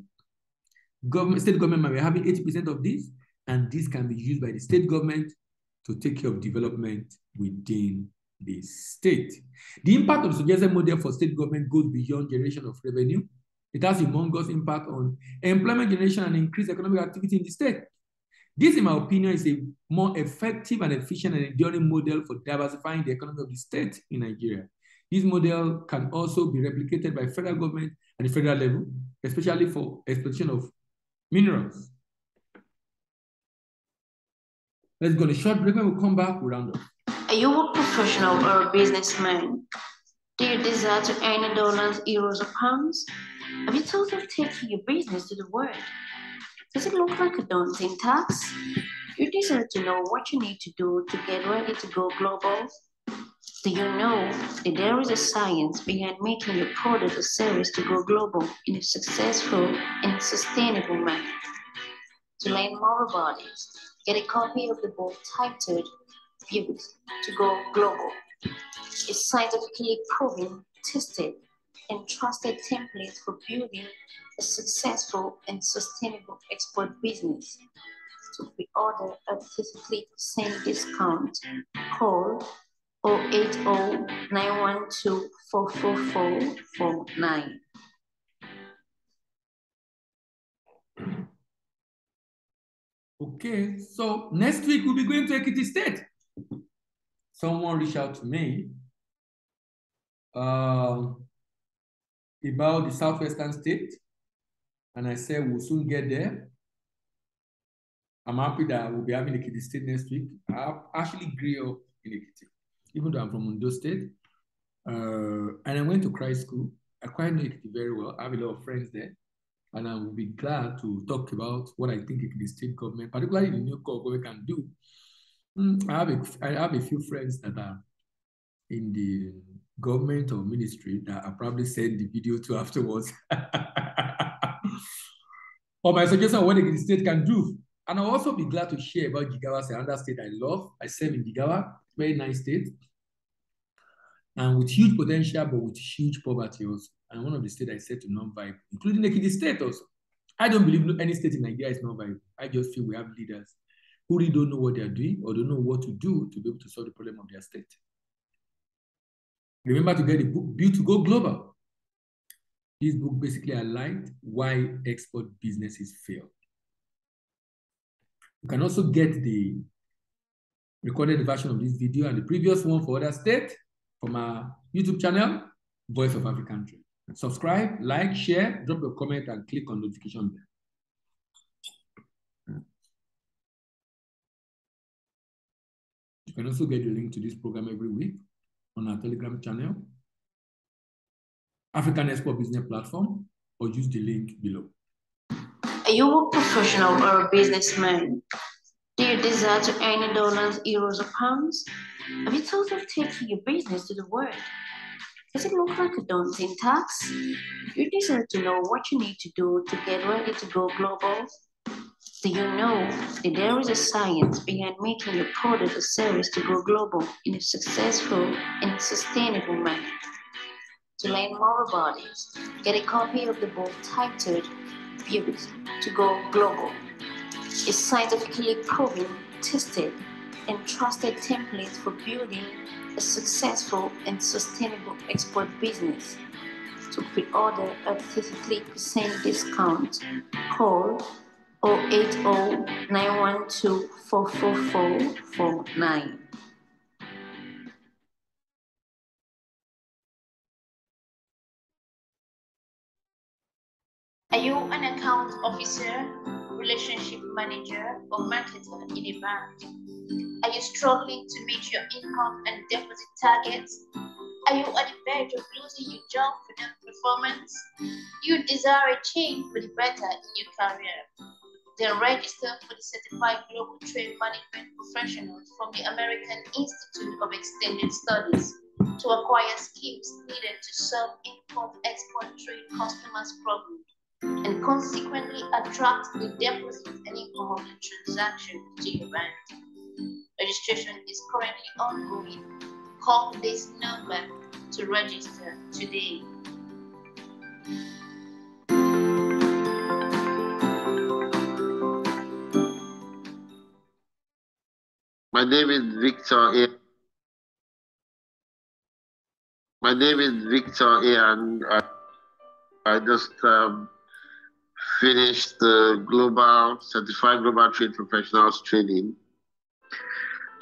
State government might be having 80% of this, and this can be used by the state government to take care of development within the state. The impact of the suggested model for state government goes beyond generation of revenue. It has a humongous impact on employment generation and increased economic activity in the state. This, in my opinion, is a more effective and efficient and enduring model for diversifying the economy of the state in Nigeria. This model can also be replicated by federal government at the federal level, especially for exploitation of minerals. Let's go on a short break. When we come back, we'll round up. Are you a professional or a businessman? Do you desire to earn dollars, euros, or pounds? Have you thought of taking your business to the world? Does it look like a daunting task? You desire to know what you need to do to get ready to go global? Do you know that there is a science behind making your product or service to go global in a successful and sustainable manner? To learn more about it, get a copy of the book titled Built to Go Global, a scientifically proven, tested, and trusted template for building a successful and sustainable export business. To pre-order at 53% discount, call 080-912-44449. Okay, so next week we'll be going to Ekiti State. Someone reached out to me about the southwestern state, and I said we'll soon get there. I'm happy that we'll be having Ekiti State next week. I actually grew up in Ekiti, even though I'm from Ondo State. And I went to Christ School. I quite know Ekiti very well. I have a lot of friends there. And I will be glad to talk about what I think the state government, particularly the new government, can do. I have a few friends that are in the government or ministry that I'll probably send the video to afterwards. Or my suggestion on what the state can do. And I'll also be glad to share about Jigawa, another state I love. I serve in Jigawa, very nice state. And with huge potential, but with huge poverty also. And one of the states I said to non-viable, including Ekiti State also. I don't believe any state in Nigeria is not viable. I just feel we have leaders who really don't know what they're doing or don't know what to do to be able to solve the problem of their state. Remember to get the book, Built to Go Global. This book basically highlights why export businesses fail. You can also get the recorded version of this video and the previous one for other states from our YouTube channel, Voice of African Trade. Subscribe, like, share, drop your comment, and click on notification bell. You can also get the link to this program every week on our Telegram channel, African Export Business Platform, or use the link below. Are you a professional or a businessman? Do you desire to earn in dollars, euros, or pounds? Have you thought of taking your business to the world? Does it look like a daunting task? You desire to know what you need to do to get ready to go global? Do you know that there is a science behind making your product or service to go global in a successful and sustainable manner? To learn more about it, get a copy of the book titled Built to Go Global, a scientifically proven, tested, and trusted template for building a successful and sustainable export business. To pre-order at 33% discount, call 080-912-44449. Are you an account officer, relationship manager, or marketer in a bank? Are you struggling to meet your income and deposit targets? Are you at the verge of losing your job for non-performance? You desire a change for the better in your career? Then register for the Certified Global Trade Management Professionals from the American Institute of Extended Studies to acquire skills needed to serve import-export trade customers' problems and consequently attract the deposit and income of the transaction to your bank. Registration is currently ongoing. Call this number to register today. My name is Victor A. My name is Victor A. And I just finished the Certified Global Trade Professionals training.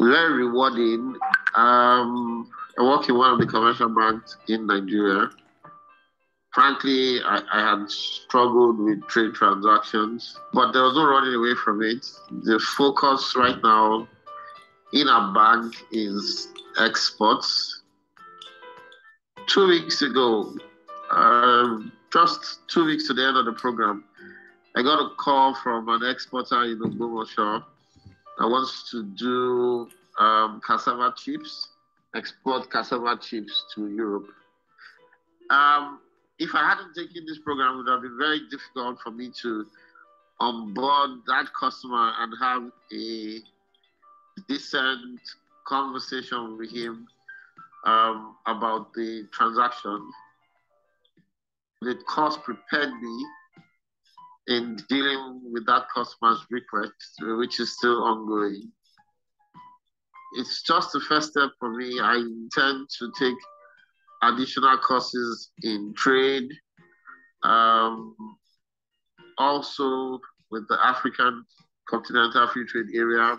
Very rewarding. I work in one of the commercial banks in Nigeria. Frankly, I had struggled with trade transactions, but there was no running away from it. The focus right now in our bank is exports. 2 weeks ago, just 2 weeks to the end of the program, I got a call from an exporter in Ogbomoso that wants to do cassava chips, export cassava chips to Europe. If I hadn't taken this program, it would have been very difficult for me to onboard that customer and have a decent conversation with him about the transaction. The course prepared me in dealing with that customer's request, which is still ongoing. it's just the first step for me. I intend to take additional courses in trade, um, also with the African Continental Free Trade Area.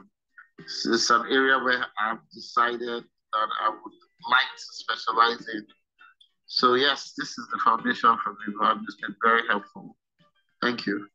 It's an area where I've decided that I would like to specialize in. So yes, this is the foundation for me, but it's been very helpful. Thank you.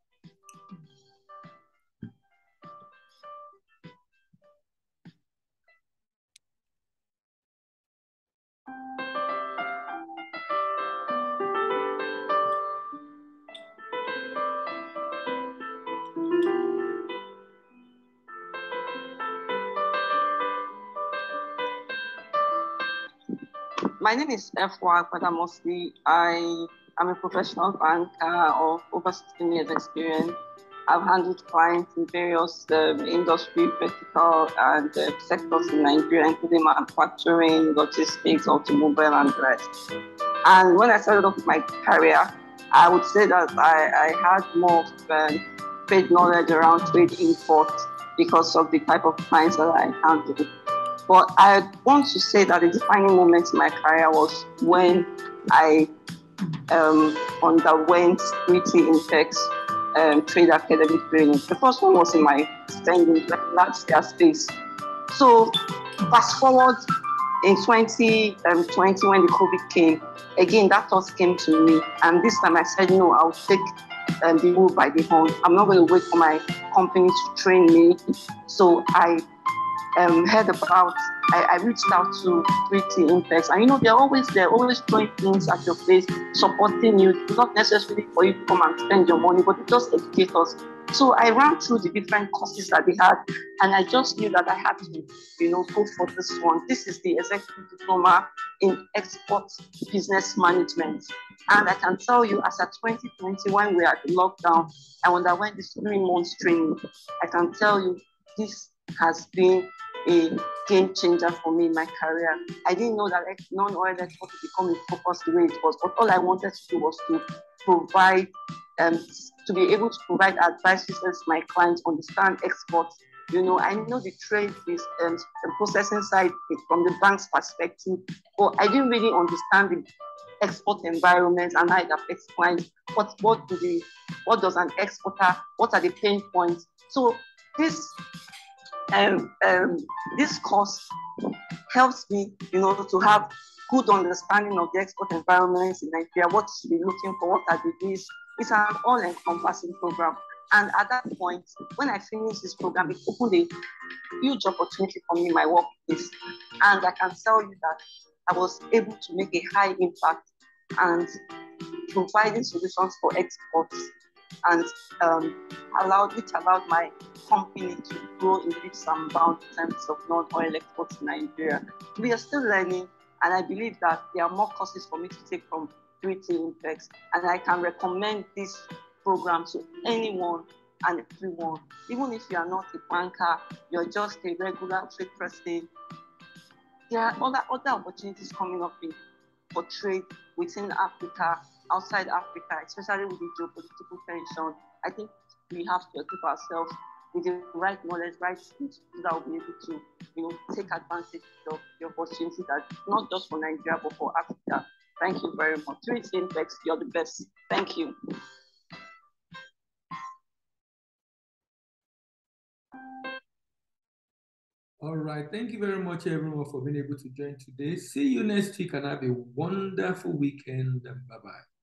My name is F.Y. Mostly. I am a professional banker of over 16 years experience. I've handled clients in various industry, vertical, and sectors in Nigeria, including manufacturing, logistics, automobile, and the rest. And when I started off my career, I would say that I had more trade knowledge around trade import because of the type of clients that I handled. But I want to say that the defining moment in my career was when I underwent 3T Intex Trade Academy training. The first one was in my spending large scale space. So fast forward in 2020 when the COVID came, again that thought came to me, and this time I said no, I'll take the bull by the horn. I'm not going to wait for my company to train me. So I heard about, I reached out to 3T Intex, and they're always throwing things at your face, supporting you, not necessarily for you to come and spend your money, but just educate us. So I ran through the different courses that they had, and I just knew that I had to, go for this one. This is the Executive Diploma in Export Business Management. And I can tell you, as at 2020, when we were at the lockdown, I underwent this 3 months training. I can tell you, this has been a game changer for me in my career. I didn't know that non-oil export would become a focus the way it was, but all I wanted to do was to provide, to be able to provide advice to my clients understand exports. I know the trade is the processing side from the bank's perspective, but I didn't really understand the export environment and how it affects clients. What does an exporter? What are the pain points? So this course helps me, to have good understanding of the export environment in Nigeria, what you should be looking for, what are the risks. It's an all-encompassing program. And at that point, when I finished this program, it opened a huge opportunity for me in my workplace. And I can tell you that I was able to make a high impact and providing solutions for exports, and which allowed my company to grow in leaps and bounds in terms of non-oil exports in Nigeria. We are still learning, and I believe that there are more courses for me to take from 3T Intex, and I can recommend this program to anyone and everyone. Even if you are not a banker, you're just a regular trade person, there are other opportunities coming up for trade within Africa, outside Africa, especially with the geopolitical tension. I think we have to equip ourselves with the right knowledge, right skills, so that we'll be able to, take advantage of the opportunity that not just for Nigeria, but for Africa. Thank you very much. 3T Intex, you're the best. Thank you. All right. Thank you very much, everyone, for being able to join today. See you next week and have a wonderful weekend. Bye-bye.